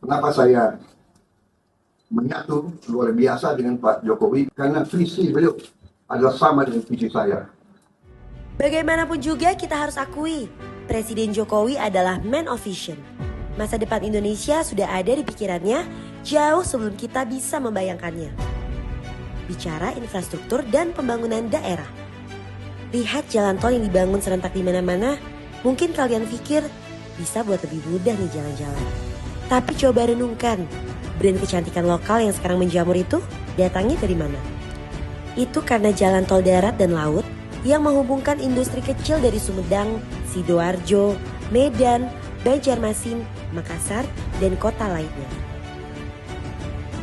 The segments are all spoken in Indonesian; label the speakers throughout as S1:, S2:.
S1: Kenapa saya menyatu luar biasa dengan Pak Jokowi? Karena visi beliau adalah sama dengan visi saya.
S2: Bagaimanapun juga kita harus akui, Presiden Jokowi adalah man of vision. Masa depan Indonesia sudah ada di pikirannya jauh sebelum kita bisa membayangkannya. Bicara infrastruktur dan pembangunan daerah. Lihat jalan tol yang dibangun serentak di mana-mana, mungkin kalian pikir bisa buat lebih mudah nih jalan-jalan. Tapi coba renungkan, brand kecantikan lokal yang sekarang menjamur itu datangnya dari mana? Itu karena jalan tol darat dan laut yang menghubungkan industri kecil dari Sumedang, Sidoarjo, Medan, Banjarmasin, Makassar, dan kota lainnya.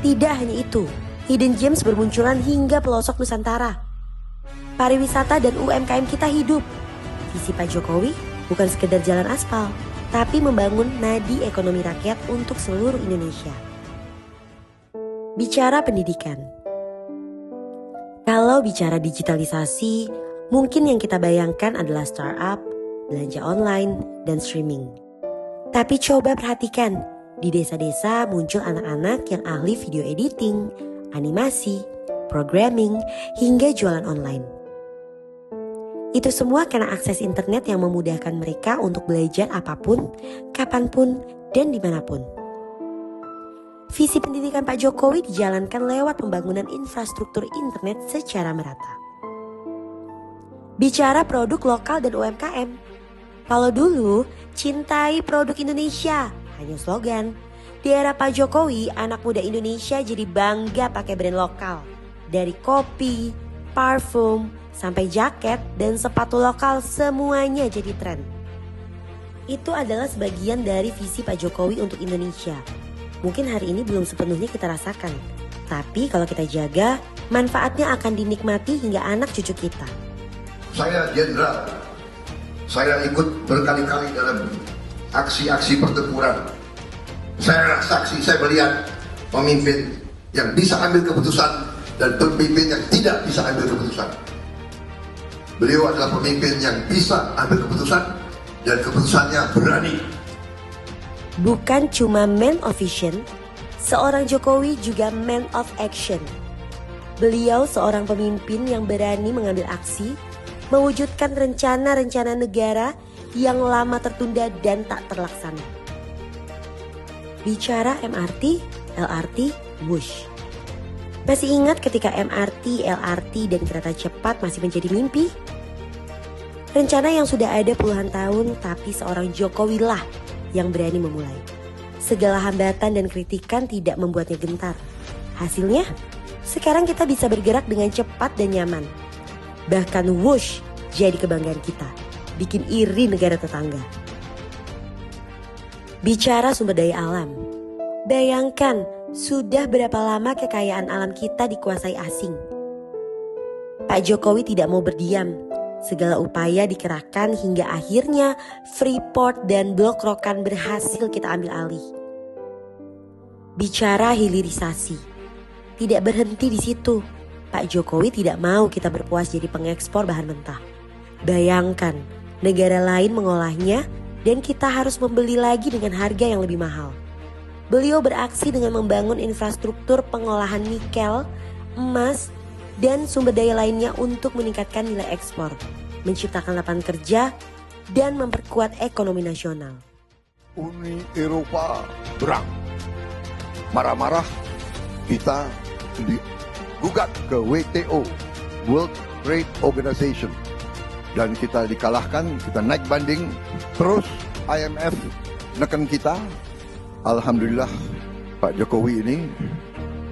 S2: Tidak hanya itu, hidden gems bermunculan hingga pelosok Nusantara. Pariwisata dan UMKM kita hidup. Visi Pak Jokowi bukan sekedar jalan aspal, tapi membangun nadi ekonomi rakyat untuk seluruh Indonesia. Bicara pendidikan. Kalau bicara digitalisasi, mungkin yang kita bayangkan adalah startup, belanja online, dan streaming. Tapi coba perhatikan, di desa-desa muncul anak-anak yang ahli video editing, animasi, programming, hingga jualan online. Itu semua karena akses internet yang memudahkan mereka untuk belajar apapun, kapanpun, dan dimanapun. Visi pendidikan Pak Jokowi dijalankan lewat pembangunan infrastruktur internet secara merata. Bicara produk lokal dan UMKM. Kalau dulu, cintai produk Indonesia, hanya slogan. Di era Pak Jokowi, anak muda Indonesia jadi bangga pakai brand lokal. Dari kopi, parfum, sampai jaket dan sepatu lokal semuanya jadi tren. Itu adalah sebagian dari visi Pak Jokowi untuk Indonesia. Mungkin hari ini belum sepenuhnya kita rasakan. Tapi kalau kita jaga, manfaatnya akan dinikmati hingga anak cucu kita.
S1: Saya jenderal, saya ikut berkali-kali dalam aksi-aksi pertempuran. Saya saksi, saya melihat pemimpin yang bisa ambil keputusan dan pemimpin yang tidak bisa ambil keputusan. Beliau adalah pemimpin yang bisa ambil keputusan dan keputusannya berani.
S2: Bukan cuma man of vision, seorang Jokowi juga man of action. Beliau seorang pemimpin yang berani mengambil aksi, mewujudkan rencana-rencana negara yang lama tertunda dan tak terlaksana. Bicara MRT, LRT, Wush. Masih ingat ketika MRT, LRT, dan kereta cepat masih menjadi mimpi? Rencana yang sudah ada puluhan tahun, tapi seorang Jokowi lah yang berani memulai. Segala hambatan dan kritikan tidak membuatnya gentar. Hasilnya, sekarang kita bisa bergerak dengan cepat dan nyaman. Bahkan Wush jadi kebanggaan kita, bikin iri negara tetangga. Bicara sumber daya alam. Bayangkan, sudah berapa lama kekayaan alam kita dikuasai asing? Pak Jokowi tidak mau berdiam. Segala upaya dikerahkan hingga akhirnya Freeport dan Blok Rokan berhasil kita ambil alih. Bicara hilirisasi. Tidak berhenti di situ. Pak Jokowi tidak mau kita berpuas jadi pengekspor bahan mentah. Bayangkan, negara lain mengolahnya dan kita harus membeli lagi dengan harga yang lebih mahal. Beliau beraksi dengan membangun infrastruktur pengolahan nikel, emas, dan sumber daya lainnya untuk meningkatkan nilai ekspor, menciptakan lapangan kerja, dan memperkuat ekonomi nasional.
S3: Uni Eropa berang. Marah-marah kita digugat ke WTO, World Trade Organization. Dan kita dikalahkan, kita naik banding, terus IMF neken kita. Alhamdulillah Pak Jokowi ini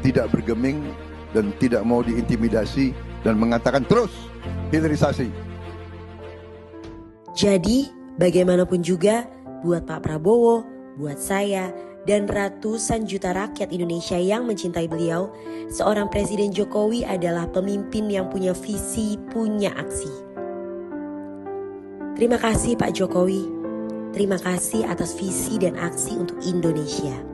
S3: tidak bergeming dan tidak mau diintimidasi dan mengatakan terus hilirisasi.
S2: Jadi bagaimanapun juga buat Pak Prabowo, buat saya, dan ratusan juta rakyat Indonesia yang mencintai beliau, seorang Presiden Jokowi adalah pemimpin yang punya visi, punya aksi. Terima kasih Pak Jokowi. Terima kasih atas visi dan aksi untuk Indonesia.